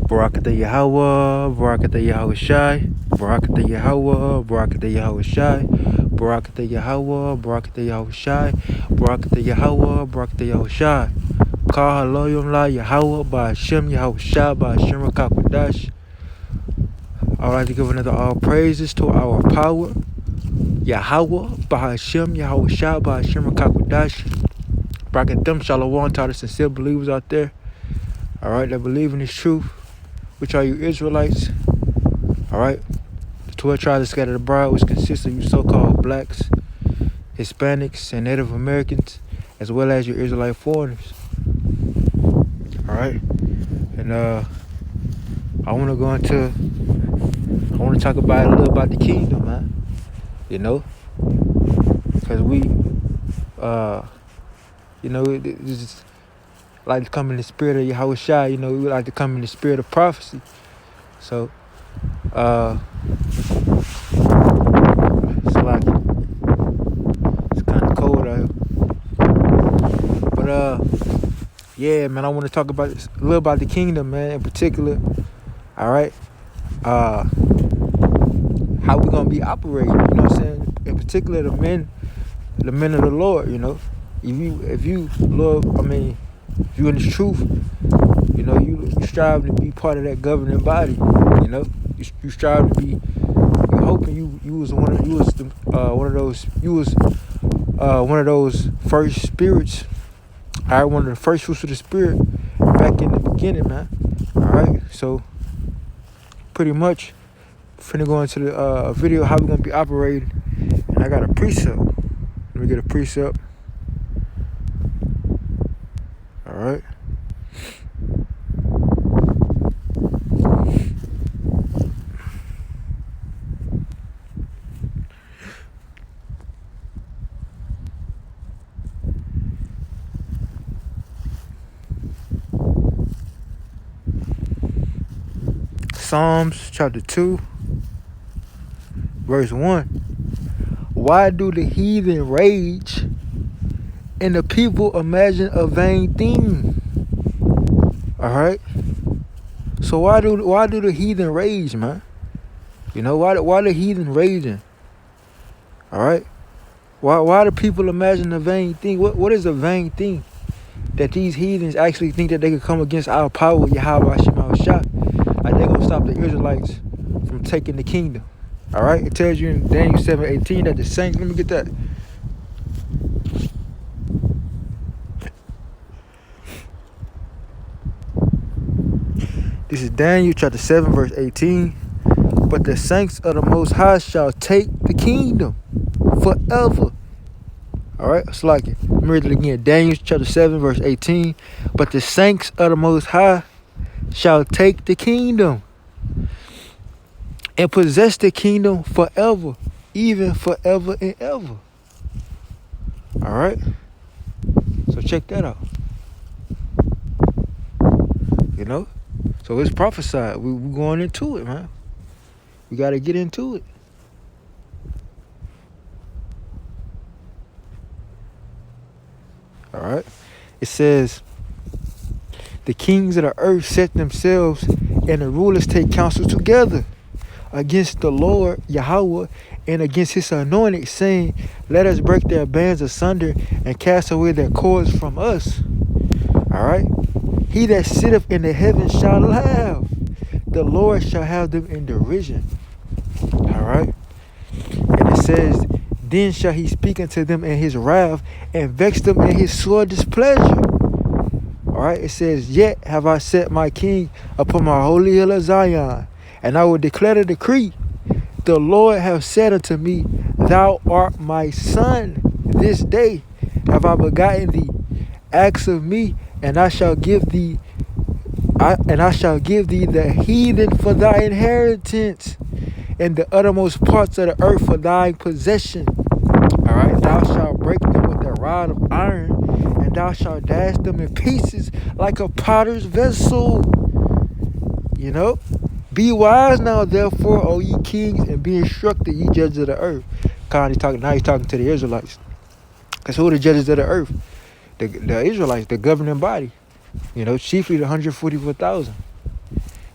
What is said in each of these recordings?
Barakatah Yahweh, Barakatah Yahweh Shai, Barakatah Yahweh, Barakatah Yahweh Shai, Barakatah Yahweh, Barakatah Yahweh Shai, Barakatah Yahweh, Barakatah Yahweh Shai. Kah Haloyim La Yahweh, Ba Hashem Yahweh Shai, Ba Hashem Rakakwadash. I'd like to give another all praises to our power, Yahweh, Ba Hashem Yahweh Shai, Ba Hashem Rakakwadash. Barakatam Shalom to all the sincere believers out there, alright, that believe in this truth, which are you Israelites, alright? The 12 tribes scattered abroad, which consists of you so-called blacks, Hispanics, and Native Americans, as well as your Israelite foreigners, alright? And I want to talk about a little about the kingdom, man, you know? Because we, it's just like to come in the spirit of Yahweh Shai, we like to come in the spirit of prophecy. So, it's like, it's kind of cold out here. But, yeah, man, I want to talk about a little about the kingdom, man, in particular, all right? How we going to be operating, you know what I'm saying? In particular, the men of the Lord, If you in this truth, you strive to be part of that governing body, you strive to be. You hoping you was one of those first spirits. One of the first fruits of the spirit back in the beginning, man. All right, so pretty much, finna go into the video how we're gonna be operating, and I got a precept. Let me get a precept. All right. Psalms chapter 2, verse 1. Why do the heathen rage and the people imagine a vain thing? Alright? So why do the heathen rage, man? Why the heathen raging? Alright? Why do people imagine a vain thing? What is a vain thing? That these heathens actually think that they could come against our power, Yahweh Hashem Shah. Like they're gonna stop the Israelites from taking the kingdom. Alright? It tells you in Daniel 7:18 that the saints, let me get that. This is Daniel chapter 7, verse 18. But the saints of the Most High shall take the kingdom forever. Alright, it's like it. Let me read it again. Daniel chapter 7, verse 18. But the saints of the Most High shall take the kingdom and possess the kingdom forever, even forever and ever. Alright? So check that out. So it's prophesied. We going into it, man. We got to get into it. All right. It says, the kings of the earth set themselves and the rulers take counsel together against the Lord Yahweh and against his anointed, saying, let us break their bands asunder and cast away their cords from us. All right. He that sitteth in the heavens shall laugh. The Lord shall have them in derision. All right. And it says, then shall he speak unto them in his wrath and vex them in his sore displeasure. All right. It says, yet have I set my king upon my holy hill of Zion, and I will declare the decree. The Lord hath said unto me, thou art my son. This day have I begotten thee. Ask of me, and I shall give thee the heathen for thy inheritance, and the uttermost parts of the earth for thy possession. All right, thou shalt break them with a rod of iron, and thou shalt dash them in pieces like a potter's vessel. Be wise now, therefore, O ye kings, and be instructed, ye judges of the earth. Now he's talking to the Israelites. Because who are the judges of the earth? The Israelites, the governing body. Chiefly the 144,000.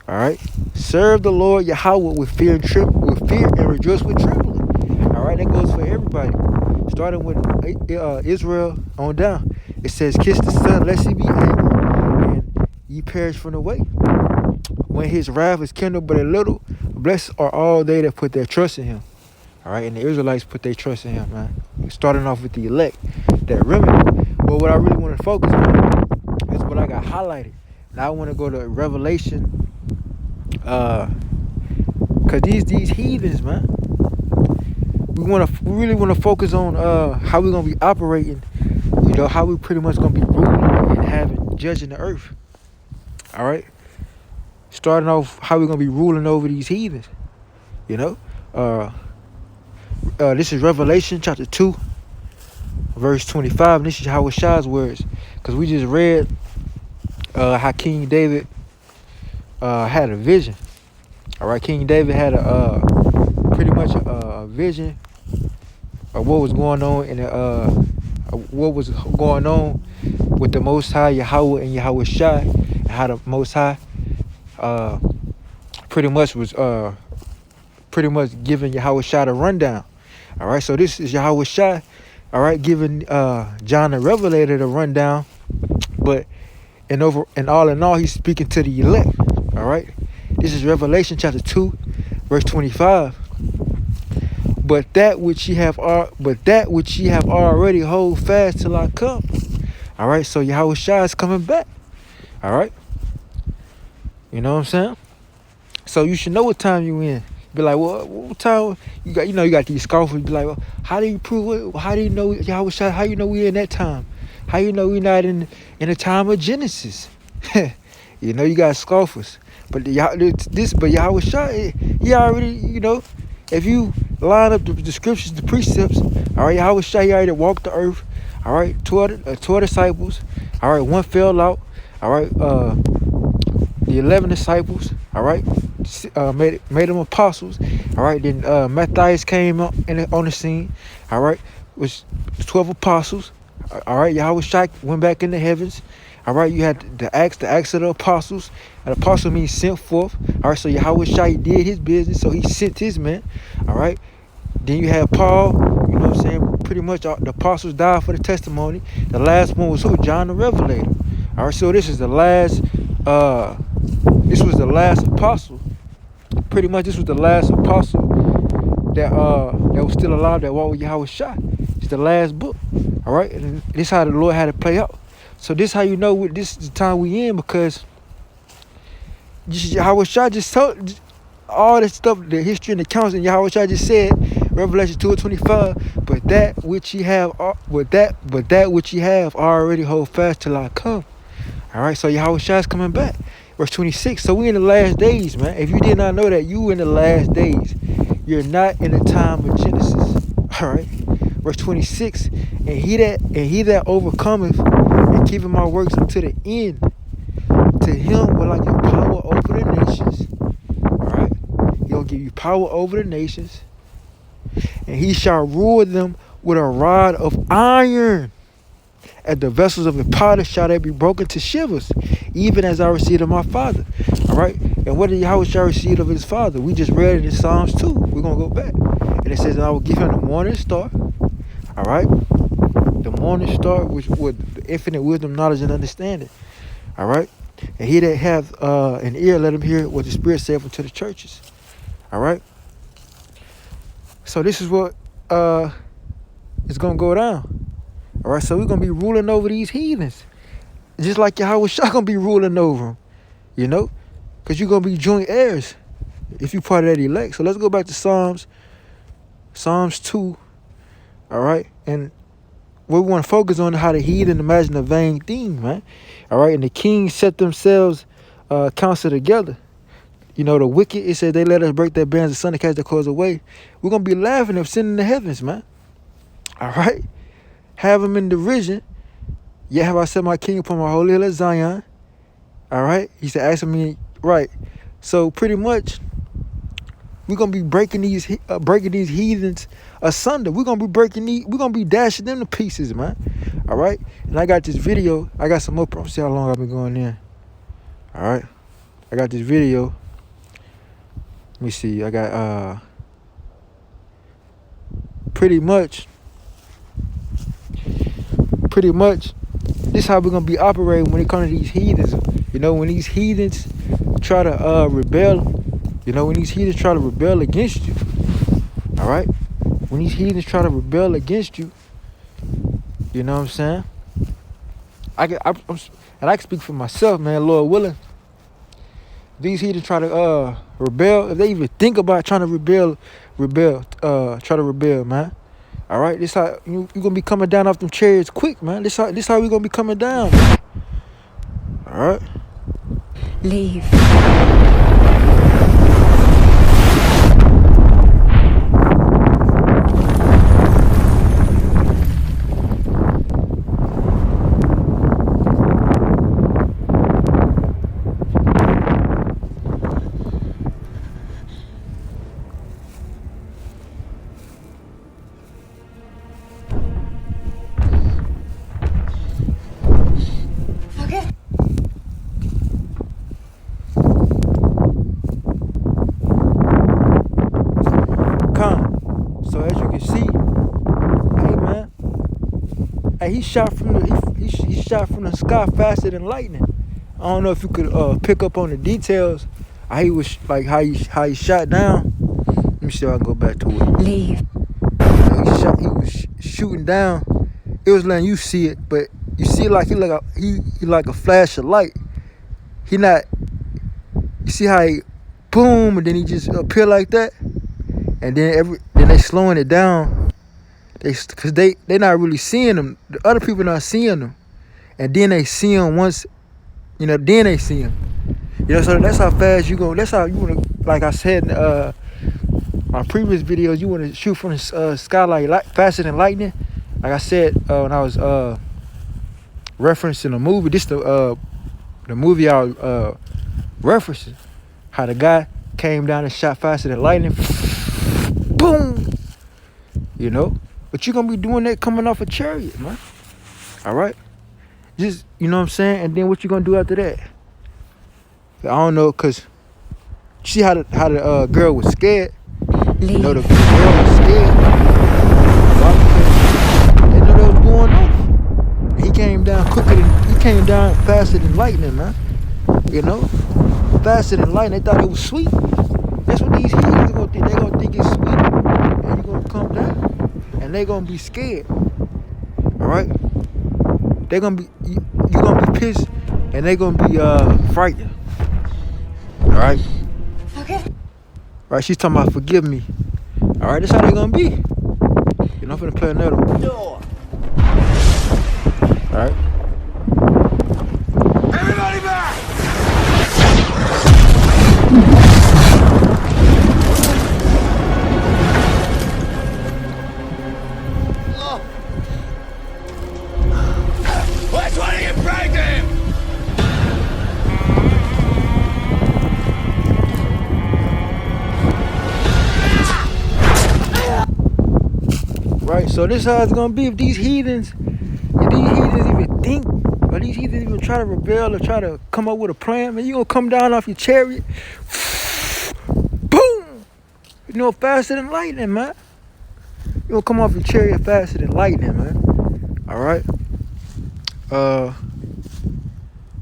All right. Serve the Lord Yahweh with fear and rejoice with trembling. All right. That goes for everybody, starting with Israel on down. It says, "Kiss the Son, lest he be angry, and ye perish from the way. When his wrath is kindled but a little, blessed are all they that put their trust in him." All right. And the Israelites put their trust in him, man. Starting off with the elect, that remnant. But what I really want to focus on is what I got highlighted. Now I want to go to Revelation. Cause these heathens, man, we really want to focus on how we're gonna be operating, how we pretty much gonna be ruling and having judging the earth. All right, starting off how we're gonna be ruling over these heathens. This is Revelation chapter 2, verse 25, and this is Yahweh words, because we just read how King David had a vision. All right, King David had pretty much a vision of what was going on with the Most High Yahweh and Yahweh Shai, and how the Most High pretty much giving Yahweh Shai the rundown. All right, so this is Yahweh Shai, all right, giving John the Revelator the rundown, but all in all, he's speaking to the elect. All right, this is Revelation chapter 2, verse 25. But that which ye have already hold fast till I come. All right, so Yahweh Shai is coming back. All right, you know what I'm saying? So you should know what time you in. Be like, well, what time you got? You got these scoffers. Be like, well, how do you prove it? How do you know Yahweh Shai? How you know we in that time? How you know we not in the time of Genesis? You got scoffers. But Yahweh Shai, he already, if you line up the scriptures, the precepts, all right, Yahweh Shai, he already walked the earth, all right, 12 disciples, all right, one fell out, all right, the 11 disciples, all right, made them apostles, all right, then Matthias came on the scene, all right, was 12 apostles, all right, Yahweh Shai went back in the heavens. All right, you had the acts of the apostles. An apostle means sent forth. All right, so Yahweh Shai did his business, so he sent his men. All right, then you had Paul. You know what I'm saying? Pretty much the apostles died for the testimony. The last one was who? John the Revelator. All right, so this is the last. This was the last apostle. Pretty much, this was the last apostle that was still alive that walked with Yahweh Shai. It's the last book. All right, and this is how the Lord had it play out. So this how you know this is the time we in, because Yahweh Shai just told all that stuff, the history and the accounts, and Yahweh Shai just said, Revelation 2:25, but that which ye have already hold fast till I come. All right, so Yahweh Shai is coming back. Verse 26. So we in the last days, man. If you did not know that, you in the last days. You're not in the time of Genesis. All right. Verse 26. And he that overcometh and keeping my works unto the end, to him will I give power over the nations. All right, he'll give you power over the nations, and he shall rule them with a rod of iron. At the vessels of the potter shall they be broken to shivers, even as I received of my father. All right, and what did Yahweh shall receive of his father? We just read it in Psalms 2. We're gonna go back, and it says, "And I will give him the morning star." All right, the morning star, which with the infinite wisdom, knowledge, and understanding. All right, and he that hath an ear, let him hear what the Spirit saith unto the churches. All right. So this is what is gonna go down. All right, so we're gonna be ruling over these heathens, just like Yahweh Shai gonna be ruling over them. Because you're gonna be joint heirs if you part of that elect. So let's go back to Psalms 2. All right, and what we want to focus on how the heathen imagine a vain thing, man. All right, and the kings set themselves counsel together. The wicked, it said they let us break their bands, the sun to cast their cords away. We're going to be laughing at sin in the heavens, man. All right, have them in derision. Yet have I set my king upon my holy hill of Zion. All right, he said, asking me, right. So pretty much, we're gonna be breaking these heathens asunder. We're gonna be dashing them to pieces, man. All right. And I got this video. I got some more. See how long I've been going in. All right. I got this video. Let me see. I got pretty much. This how we're gonna be operating when it comes to these heathens. You know, when these heathens try to rebel. You know, when these heathens try to rebel against you. All right. When these heathens try to rebel against you. You know what I'm saying? And I can speak for myself, man. Lord willing. These heathens try to rebel. If they even think about trying to try to rebel, man. All right, this how you gonna be coming down off them chariots quick, man. This how we gonna be coming down, man. All right. Leave. So as you can see, hey man, hey, he shot from the sky faster than lightning. I don't know if you could pick up on the details. How he was like how he shot down. Let me see if I can go back to it. Leave. He was shooting down. It was letting you see it, but you see like he like a flash of light. He not. You see how he boom and then he just appear like that. And then they slowing it down, cause they not really seeing them. The other people not seeing them, and then they see them once, you know. Then they see them, you know. So that's how fast you go. That's how you wanna, like I said in my previous videos, you wanna shoot from the sky like faster than lightning. Like I said when I was referencing a movie. This the movie I was referencing. How the guy came down and shot faster than lightning. Boom, you know, but you're gonna be doing that coming off a chariot, man. All right, just, you know what I'm saying. And then what you gonna do after that? I don't know, cause see how the girl was scared. You know, the girl was scared. Why? Because they know that was going on. He came down quicker than, he came down faster than lightning, man. You know, faster than lightning. They thought it was sweet. That's what these heathens are gonna think. They're gonna think it's sweet, and you're gonna come down, and they're gonna be scared. All right? They're gonna be, you're gonna be pissed, and they're gonna be frightened. All right? Okay. All right? She's talking about forgive me. All right? That's how they're gonna be. You know, I'm finna play another one. Door. All right? Everybody back! Which one of you pranked him? Right? So this is how it's gonna be if these heathens even think, or these heathens even try to rebel or try to come up with a plan, man. You gonna come down off your chariot, boom, you know, faster than lightning, man. You gonna come off your chariot faster than lightning, man. All right.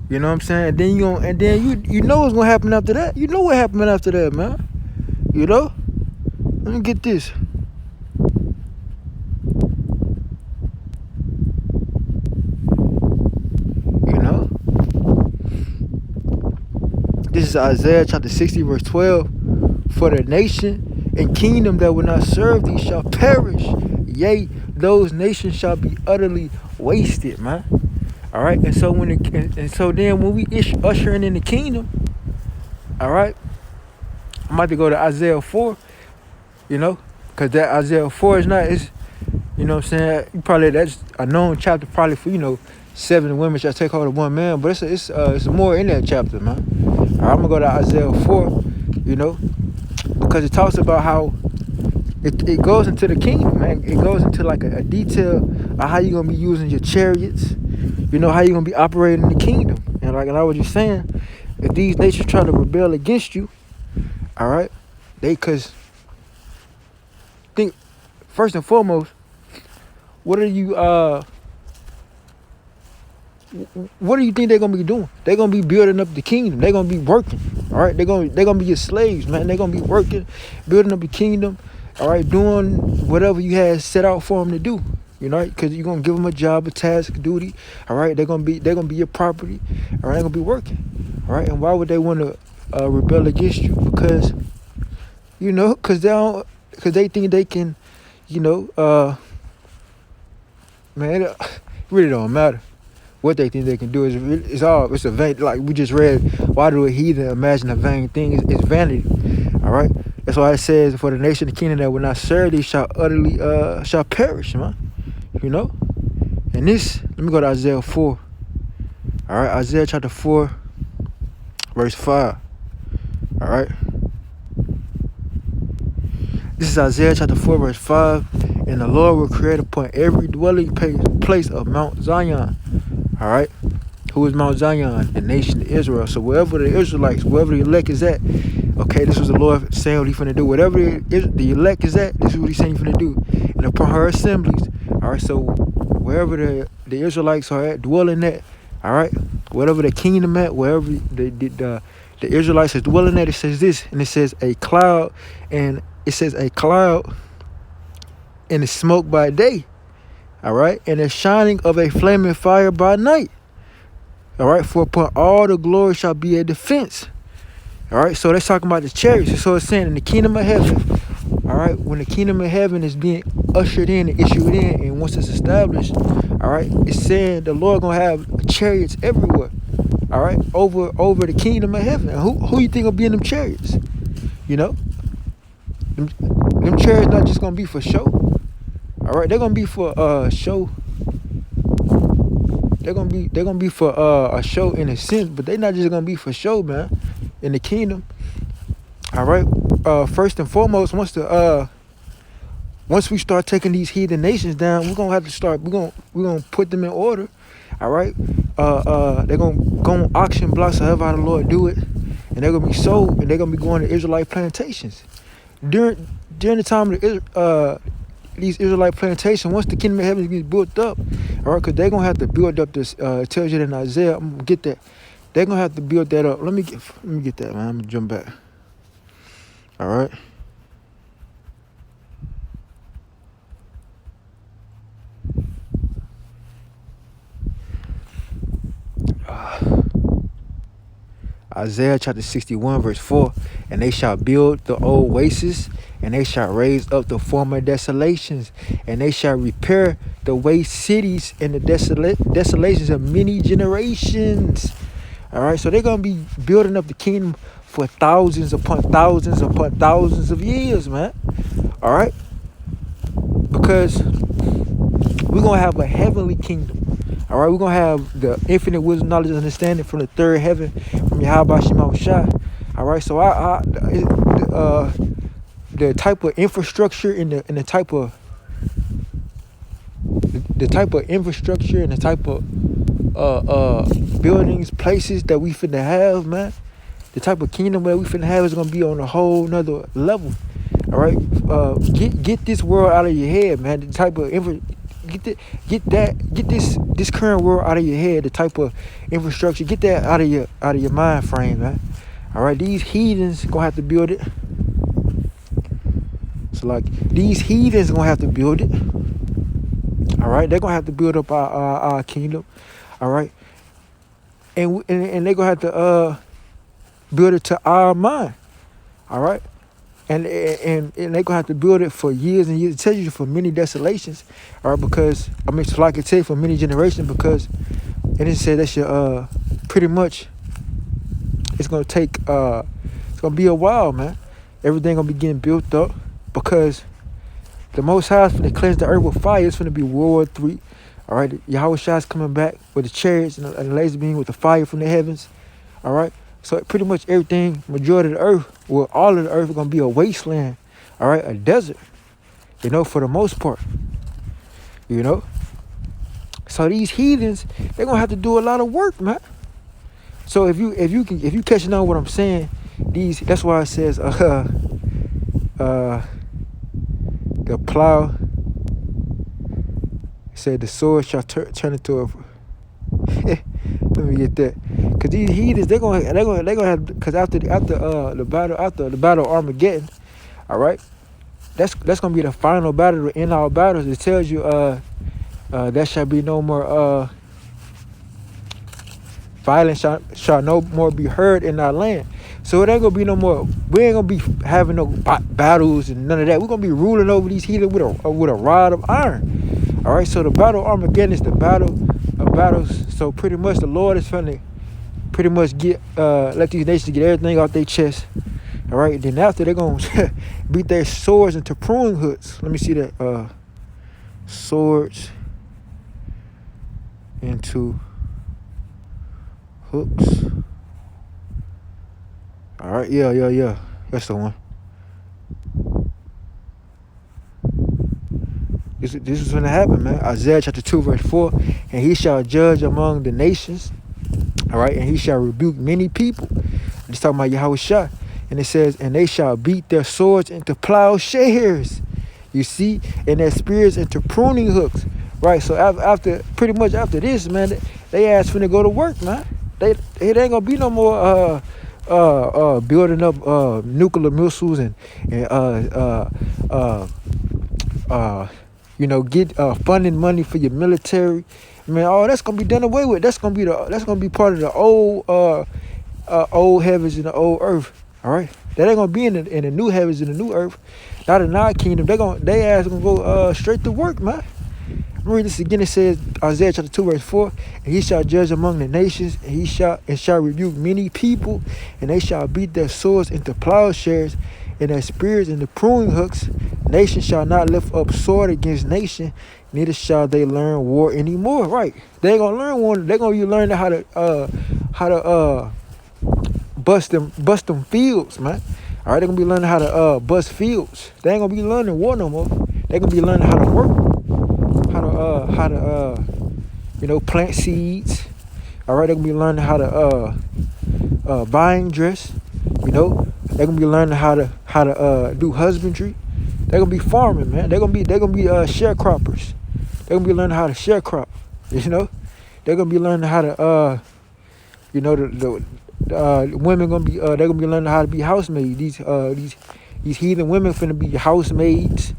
You know what I'm saying? And then you know what's gonna happen after that. You know what happened after that, man. You know. Let me get this. This is Isaiah chapter 60 verse 12. For the nation and kingdom that will not serve thee shall perish. Yea, those nations shall be utterly wasted, man. All right. And so then when we ushering in the kingdom, all right, I'm about to go to Isaiah 4, you know, because that Isaiah 4 is not, it's, you know what I'm saying, that's a known chapter probably for, you know, 7 women shall take hold of one man, but it's more in that chapter, man. All right, I'm gonna go to Isaiah 4, you know, because it talks about how it goes into the kingdom, man. It goes into like a detail of how you're gonna be using your chariots, you know, how you're gonna be operating in the kingdom. And like I was just saying, if these nations try to rebel against you, all right, cause think first and foremost, what do you think they're gonna be doing? They're gonna be building up the kingdom. They're gonna be working. All right, they're gonna be your slaves, man. They're gonna be working, building up the kingdom. All right, doing whatever you had set out for them to do. You know, because you're gonna give them a job, a task, duty. All right, they're gonna be your property. All right, they're gonna be working. All right, and why would they want to rebel against you? Because because they think they can, man, it really don't matter what they think they can do. It's a vain, like we just read. Why do a heathen imagine a vain thing? It's vanity. All right, that's why it says, for the nation of the kingdom that will not serve thee shall utterly shall perish, man. And this, let me go to Isaiah 4. All right, Isaiah chapter 4, verse 5. All right, this is Isaiah chapter 4, verse 5. And the Lord will create upon every dwelling place of Mount Zion. All right, who is Mount Zion? The nation of Israel. So wherever the Israelites, wherever the elect is at, okay, this was the Lord saying what he's finna do. Whatever the elect is at, this is what he's saying he's finna do. And upon her assemblies, all right, so wherever the Israelites are at, dwelling at, all right, whatever the kingdom at, wherever the Israelites are dwelling at, it says this, and it says a cloud, and it says a cloud and it's smoke by day, all right, and the shining of a flaming fire by night, all right, for upon all the glory shall be a defense. All right, so that's talking about the chariots. So it's saying in the kingdom of heaven, all right, when the kingdom of heaven is being ushered in and issued in, and once it's established, all right, it's saying the Lord gonna have chariots everywhere, all right, over the kingdom of heaven. And who you think will be in them chariots? Them chariots not just gonna be for show. All right, they're gonna be for show. They're gonna be for a show in a sense, but they're not just gonna be for show, man. In the kingdom, all right. First and foremost, once we start taking these heathen nations down, we're gonna have to start. We're gonna put them in order, all right. They're gonna go on auction blocks, however how the Lord do it, and they're gonna be sold, and they're gonna be going to Israelite plantations. During the time of these Israelite plantations, once the kingdom of heaven gets built up, all right, because they're gonna have to build up this. It tells you in Isaiah. I'm gonna get that. They're gonna have to build that up. Let me get that, man. I'm gonna jump back. All right. Isaiah chapter 61, verse 4. And they shall build the old wastes, and they shall raise up the former desolations, and they shall repair the waste cities and the desolations of many generations. All right, so they're going to be building up the kingdom for thousands upon thousands upon thousands of years, man. All right, because we're going to have a heavenly kingdom. All right, we're going to have the infinite wisdom, knowledge, and understanding from the third heaven, from Yahweh Shema Shai. All right, so the type of infrastructure and the type of infrastructure and the type of buildings, places that we finna have, man. The type of kingdom that we finna have is gonna be on a whole nother level. All right, get this world out of your head, man. The type of get this current world out of your head. The type of infrastructure, get that out of your mind frame, man. All right, these heathens gonna have to build it. So like these heathens gonna have to build it. All right, they're gonna have to build up our kingdom. All right, and they're gonna have to build it to our mind. All right, and they're gonna have to build it for years and years. It tells you for many desolations. All right, because so like it tells you for many generations, because and it said that should pretty much it's gonna take it's gonna be a while, man. Everything gonna be getting built up because the Most High is finna cleanse the earth with fire. It's finna be World War III. All right, Yahweh Shai is coming back with the chariots and the laser beam with the fire from the heavens. All right, so pretty much everything, majority of the earth, well, all of the earth is gonna be a wasteland. All right, a desert. For the most part. So these heathens, they're gonna have to do a lot of work, man. So if you catching on what I'm saying, that's why it says the plow. It said the sword shall turn into a. Let me get that, cause these heathens they're gonna have, cause after the battle of Armageddon, all right, that's gonna be the final battle to end all battles. It tells you there shall be no more violence shall no more be heard in our land. So it ain't gonna be no more. We ain't gonna be having no battles and none of that. We're gonna be ruling over these heathens with a rod of iron. All right. So the battle of Armageddon is the battle of battles. So pretty much the Lord is finna pretty much get let these nations get everything off their chest. All right. Then after they're gonna beat their swords into pruning hooks. Let me see that. Swords into hooks. All right, yeah. That's the one. This is gonna happen, man. Isaiah chapter 2, verse 4. And he shall judge among the nations. All right, and he shall rebuke many people. It's talking about Yahushua. And it says, and they shall beat their swords into plowshares. You see, and their spears into pruning hooks. Right. So after this, man, they ass finna go to work, man. It ain't gonna be no more building up nuclear missiles and get funding money for your military. I mean, all that's gonna be done away with. That's gonna be part of the old heavens and the old earth. All right, that ain't gonna be in the new heavens and the new earth. Not in our kingdom. They ass gonna go straight to work, man. Read this again. It says Isaiah chapter 2 verse 4, and he shall judge among the nations, and he shall rebuke many people, and they shall beat their swords into plowshares, and their spears into pruning hooks. Nation shall not lift up sword against nation, neither shall they learn war anymore. Right? They ain't gonna learn war. They're gonna be learning how to bust them fields, man. All right, they're gonna be learning how to bust fields. They ain't gonna be learning war no more. They're gonna be learning how to work. How to plant seeds. All right, they're gonna be learning how to vine dress. They're gonna be learning how to do husbandry. They're gonna be farming, man. They're gonna be sharecroppers. They're gonna be learning how to sharecrop. They're gonna be learning how to the women gonna be they're gonna be learning how to be housemaids. These heathen women finna be housemaids.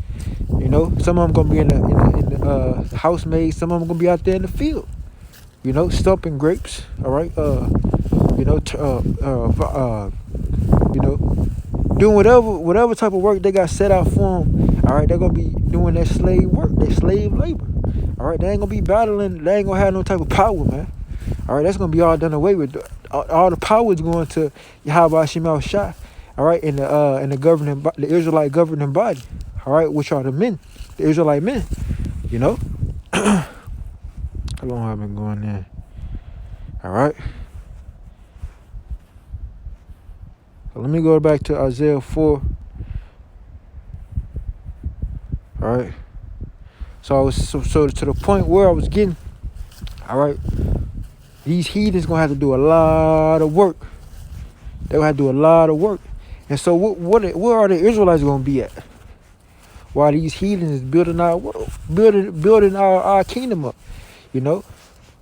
Some of them gonna be in the housemaids. Some of them gonna be out there in the field. Stumping grapes. All right. Doing whatever type of work they got set out for them. All right. They're gonna be doing their slave work, their slave labor. All right. They ain't gonna be battling. They ain't gonna have no type of power, man. All right. That's gonna be all done away with. All the power is going to Yahweh Shemel Shah. All right. In the Israelite governing body. All right, which are the men, the Israelite men, How long have I been going there? All right. So let me go back to Isaiah 4. All right. So I was so to the point where I was getting. All right. These heathens gonna have to do a lot of work. They're gonna have to do a lot of work. And so where are the Israelites gonna be at? While these heathens is building our world, building our kingdom up,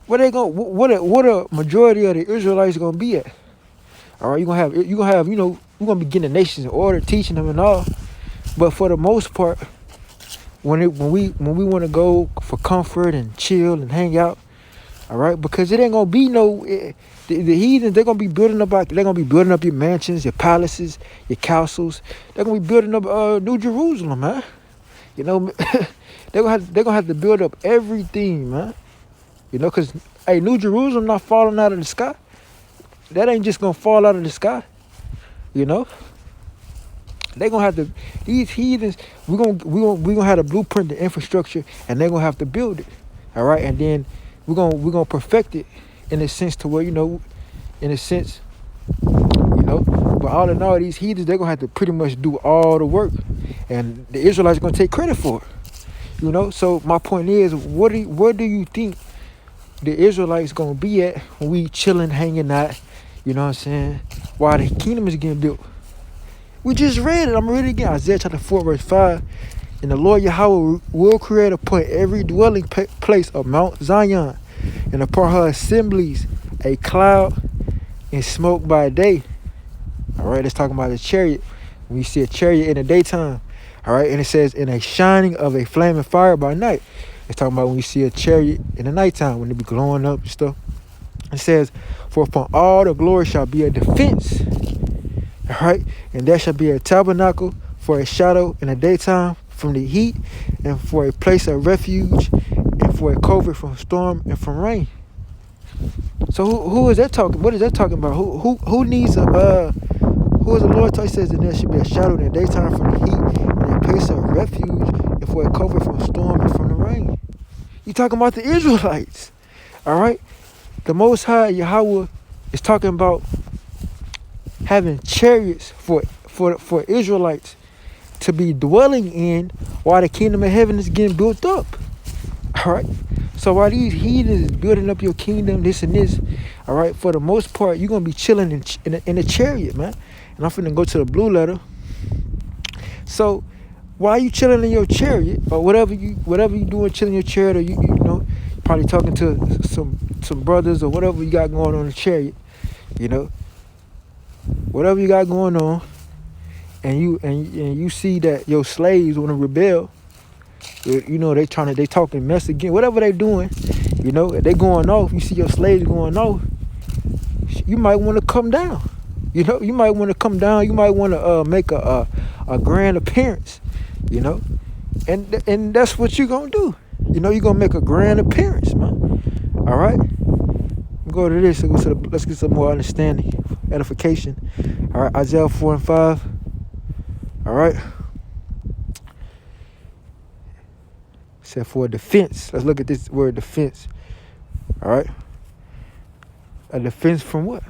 where they going? What a majority of the Israelites gonna be at? All right, you gonna have we're gonna be getting the nations in order, teaching them and all. But for the most part, when we want to go for comfort and chill and hang out, all right, because it ain't gonna be the heathens. They're gonna be building up your mansions, your palaces, your castles. They're gonna be building up New Jerusalem, man. They're gonna have to build up everything, man. Because New Jerusalem not falling out of the sky. That ain't just gonna fall out of the sky. They're gonna have to. These heathens, we gonna have to blueprint the infrastructure, and they're gonna have to build it. All right, and then we're gonna perfect it in a sense to where But all in all, these heathens, they're gonna have to pretty much do all the work, and the Israelites are gonna take credit for it. So my point is, where do you think the Israelites gonna be at when we chilling, hanging out, You know what I'm saying? While the kingdom is getting built. We just read it. I'm gonna read it again. Isaiah chapter 4, verse 5. And the Lord Yahweh will create upon every dwelling place of Mount Zion, and upon her assemblies a cloud and smoke by day. All right, it's talking about a chariot. When you see a chariot in the daytime, all right, and it says in a shining of a flaming fire by night. It's talking about when you see a chariot in the nighttime, when it be glowing up and stuff. It says, for upon all the glory shall be a defense. All right, and there shall be a tabernacle for a shadow in the daytime from the heat, and for a place of refuge, and for a covert from storm and from rain. So who is that talking? What is that talking about? Who needs a who is the Lord? He says that there should be a shadow in the daytime from the heat, and a place of refuge, and for a covert from storm and from the rain. You talking about the Israelites, all right? The Most High Yahweh is talking about having chariots for Israelites to be dwelling in while the kingdom of heaven is getting built up. All right. So while these heathens is building up your kingdom, this and this, all right, for the most part, you're gonna be chilling in a chariot, man. And I'm finna go to the blue letter. So while you chilling in your chariot, or whatever you doing, chilling in your chariot, or you know, probably talking to some brothers or whatever you got going on in the chariot, you know, whatever you got going on, and you see that your slaves want to rebel, you know, they talking mess again, whatever they doing, you know, if they going off, you see your slaves going off, you might want to come down, you know, you might want to come down, you might want to make a grand appearance, you know, and that's what you're gonna do, you know, you're gonna make a grand appearance, man. All right, go to this, let's get some more understanding, edification. All right, Isaiah 4 and 5. All right. Said for a defense. Let's look at this word defense. All right. A defense from what?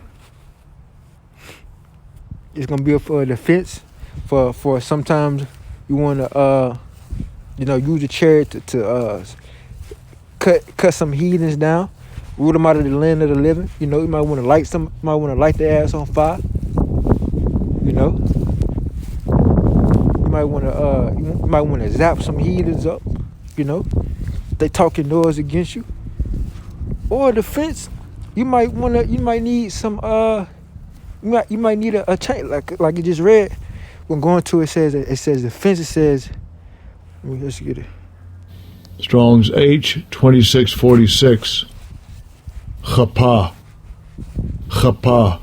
It's gonna be for a defense for sometimes you want to use a chariot to cut some heathens down, root them out of the land of the living. You know, you might want to light their ass on fire. You know, you might want to zap some heathens up. You know, they talking noise against you. Or defense, you might need some you might need a change, like you just read. When going to it says defense. It says, let's get it. Strong's H 2646. Chapa. Kapah,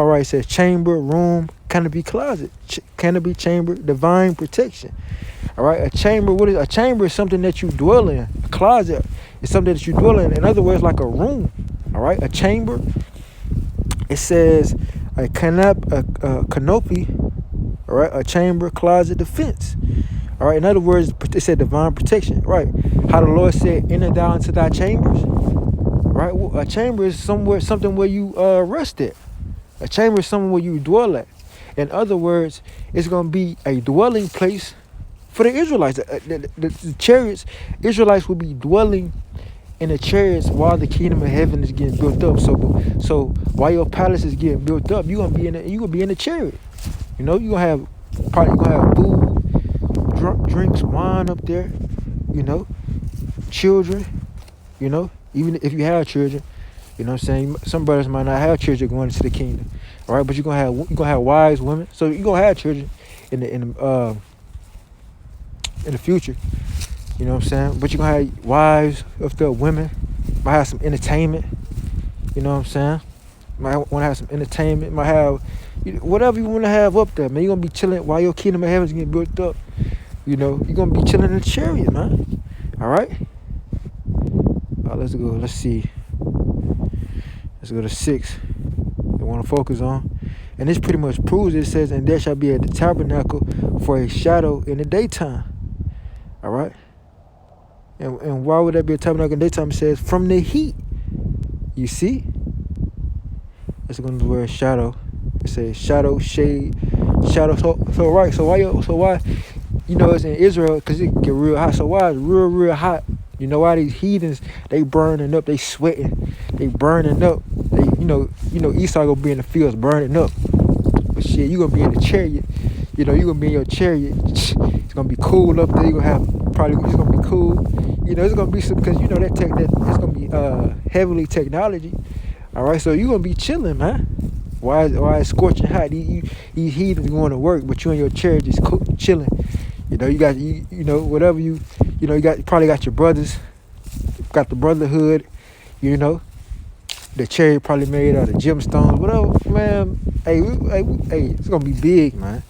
right? It says chamber, room, canopy, closet, canopy, chamber, divine protection. All right, a chamber. What is a chamber? Is something that you dwell in. A closet is something that you dwell in. In other words, like a room. All right, a chamber. It says a canopy. All right, a chamber, closet, defense. All right, in other words, it said divine protection. Right, how the Lord said, "Enter thou into thy chambers." Right, well, a chamber is something where you rest at. A chamber is somewhere where you dwell at. In other words, it's going to be a dwelling place for the Israelites. The chariots, Israelites will be dwelling in the chariots while the kingdom of heaven is getting built up. So while your palace is getting built up, you're gonna be in the chariot. You know, you're gonna have food, drinks, wine up there. You know, children. You know, even if you have children, you know what I'm saying. Some brothers might not have children going into the kingdom. All right, but you're gonna have wise women. So you're gonna have children in the future. You know what I'm saying? But you're gonna have wives of the women. Might have some entertainment. You know what I'm saying? Might want to have some entertainment. Might have whatever you want to have up there, man. You're gonna be chilling while your kingdom of heaven is getting built up. You know, you're gonna be chilling in the chariot, man. All right. Let's go. Let's see. Let's go to 6. I want to focus on, and this pretty much proves it. It says, "And there shall be a tabernacle for a shadow in the daytime." All right. And why would that be a tabernacle in the daytime? It says from the heat. You see? Let's go to the word shadow. It says shadow, shade, shadow. So right. So why? You know, it's in Israel because it get real hot. So why it's real hot? You know why these heathens, they burning up, they sweating, they burning up. They, Esau gonna be in the fields burning up. But shit, you gonna be in the chariot. You gonna be in your chariot. It's gonna be cool up there. You gonna have it's gonna be cool. It's gonna be some because that it's gonna be heavily technology. All right, so you gonna be chilling, man. Why it's scorching hot? These heathens going to work, but you in your chariot just chilling. You got whatever you probably got your brothers, got the brotherhood. The chariot probably made out of gemstones, whatever, man. Hey, it's gonna be big, man.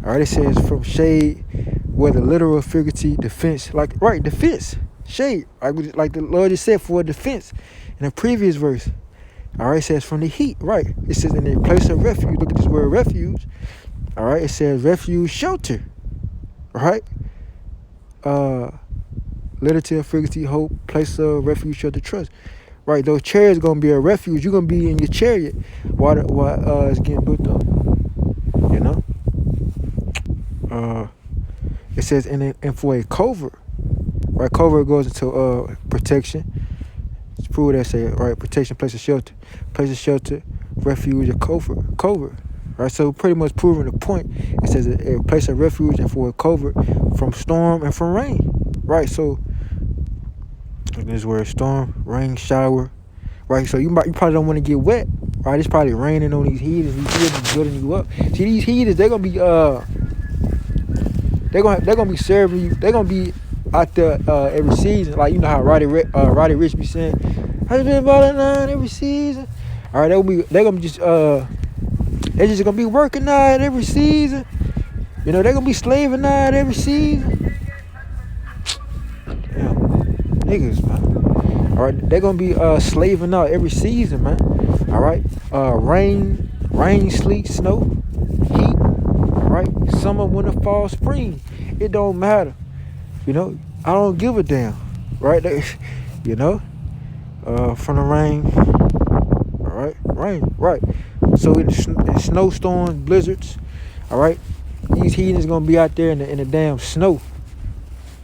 All right, it says from shade, whether literal or figurative defense, defense, shade, like the Lord just said for a defense in the previous verse. All right, it says from the heat, right? It says in the place of refuge. Look at this word refuge. All right, it says refuge, shelter. Right? Literative, figurative, hope, place of refuge, shelter, trust. Right, those chariots gonna be a refuge. You're gonna be in your chariot while it's getting built up. It says and for a covert. Right, covert goes into protection. It's proved that say right, protection, place of shelter, refuge, or covert. Right, so pretty much proving the point. It says a place of refuge and for a covert from storm and from rain. Right, so this word storm, rain, shower. Right, so you probably don't want to get wet. Right, it's probably raining on these heathens. These heathens building you up. See, these heathens, they're gonna be they're gonna be serving you. They're gonna be out there every season. Like how Roddy Ricch be saying, "I've been balling on every season." All right, they're gonna be just they're just gonna be working out every season. They're gonna be slaving out every season. Damn, niggas, man. All right, they're gonna be slaving out every season, man. All right, rain, sleet, snow, heat. Right, summer, winter, fall, spring. It don't matter. I don't give a damn. Right, from the rain. All right, rain. Right. So in snowstorms, blizzards, all right, these heathens gonna be out there in the damn snow.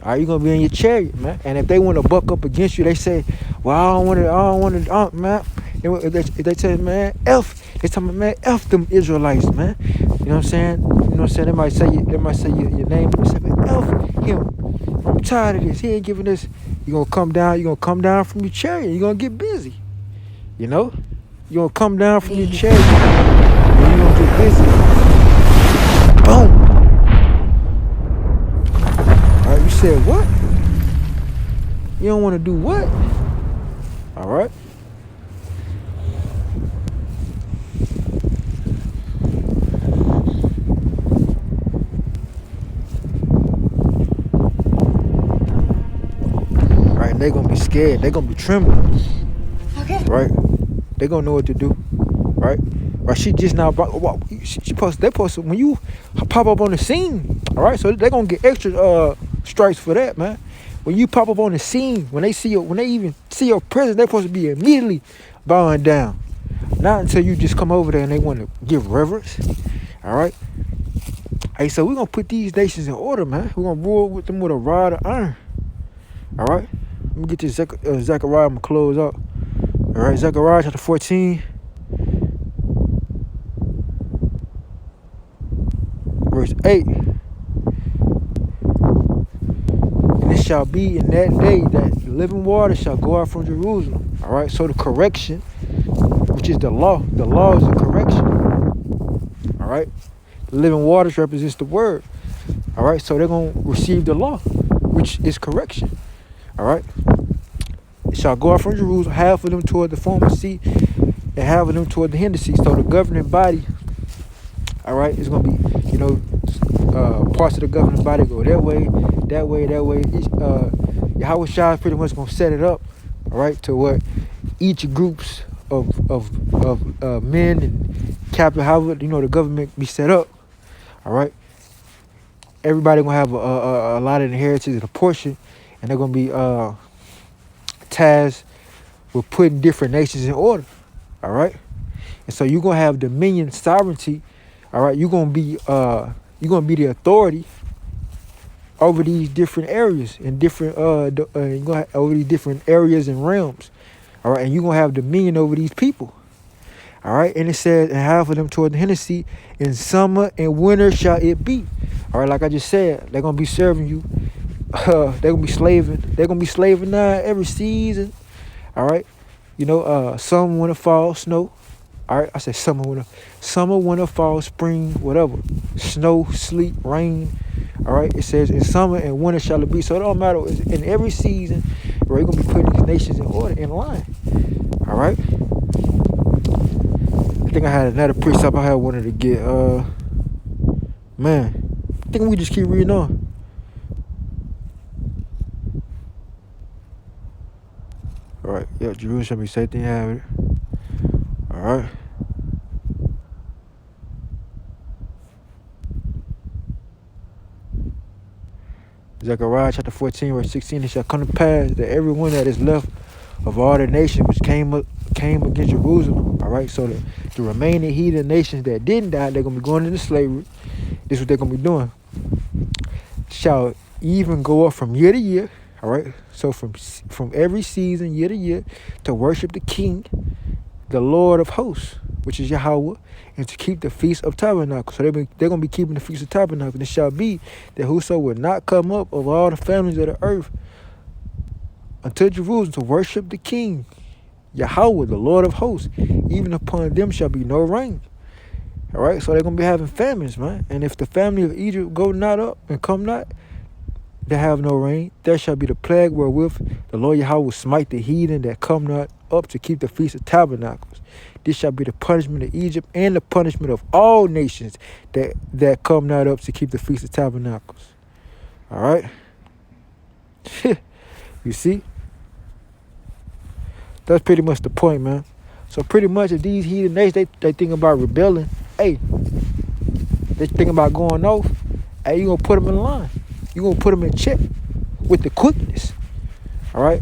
All right, you're gonna be in your chariot, man. And if they want to buck up against you, they say, "Well, I don't want to, man." If they tell you, man, they tell me, man, F them Israelites, man. You know what I'm saying? They might say your name. They say, man, F him. I'm tired of this. He ain't giving this. You're gonna come down from your chariot. You're gonna get busy. You're gonna come down from your chariot. And you're gonna get busy. Boom. All right, you said what? You don't want to do what? All right. They're gonna be scared. They're gonna be trembling. Okay. Right? They're gonna know what to do. Right? Right? She just now. They post when you pop up on the scene. All right. So they're gonna get extra stripes for that, man. When you pop up on the scene, when they even see your presence, they're supposed to be immediately bowing down. Not until you just come over there and they want to give reverence. All right. Hey, so we're gonna put these nations in order, man. We're gonna rule with them with a rod of iron. All right. Let me get this Zechariah. I'm going to close out. All right, Zechariah chapter 14. Verse 8. And it shall be in that day that living water shall go out from Jerusalem. All right, so the correction, which is the law is the correction. All right, the living waters represents the word. All right, so they're going to receive the law, which is correction. All right. It shall go out from Jerusalem, half of them toward the former seat, and half of them toward the hinder seat. So the governing body, all right, it's gonna be, parts of the governing body go that way. Yahweh Shai is pretty much gonna set it up, all right, to where each groups of men and capital, however the government be set up, all right. Everybody gonna have a lot of inheritance and a portion. And they're going to be tasked with putting different nations in order. All right. And so you're going to have dominion, sovereignty. All right. You're going to be the authority over these different areas and different you're going to have over these different areas and realms. All right. And you're going to have dominion over these people. All right, and it says, and half of them toward the Hennessy, in summer and winter shall it be. All right, like I just said, they're gonna be serving you. They're gonna be slaving. They're gonna be slaving now every season. All right, you know, summer, winter, fall, snow. All right, I said summer, winter, fall, spring, whatever, snow, sleet, rain. All right, it says in summer and winter shall it be. So it don't matter. In every season, we're gonna be putting these nations in order, in line. All right. I think I had another precept I had wanted to get. Man, I think we just keep reading on. All right, yeah, Jerusalem, same thing have it. All right. Zechariah chapter 14, verse 16, it shall come to pass that everyone that is left of all the nations which came against Jerusalem, all right, so the remaining heathen nations that didn't die, they're going to be going into slavery. This is what they're going to be doing. Shall even go up from year to year, all right, so from every season, year to year, to worship the King, the Lord of hosts, which is Yahweh, and to keep the Feast of Tabernacles. So they're going to be keeping the Feast of Tabernacles. And it shall be that whoso will not come up of all the families of the earth unto Jerusalem to worship the King, Yahweh, the Lord of hosts, even upon them shall be no rain. All right, so they're going to be having famines, man. And if the family of Egypt go not up and come not, they have no rain. There shall be the plague wherewith the Lord Yahweh will smite the heathen that come not up to keep the Feast of Tabernacles. This shall be the punishment of Egypt and the punishment of all nations that come not up to keep the Feast of Tabernacles. All right? You see? That's pretty much the point, man. So pretty much if these heathen nations, they think about rebelling, hey, they think about going off, hey, you're going to put them in line. You're going to put them in check with the quickness. All right?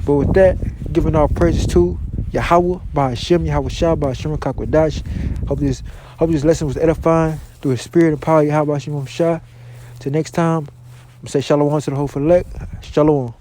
But with that, giving all praises to Yahweh, by Hashem, Yahweh Shah, by Hashem Kakwadash. Hope this lesson was edifying through His Spirit and power, Yahweh Hashem Shah. Till next time, I'm going to say shalom to the whole elect. Shalom.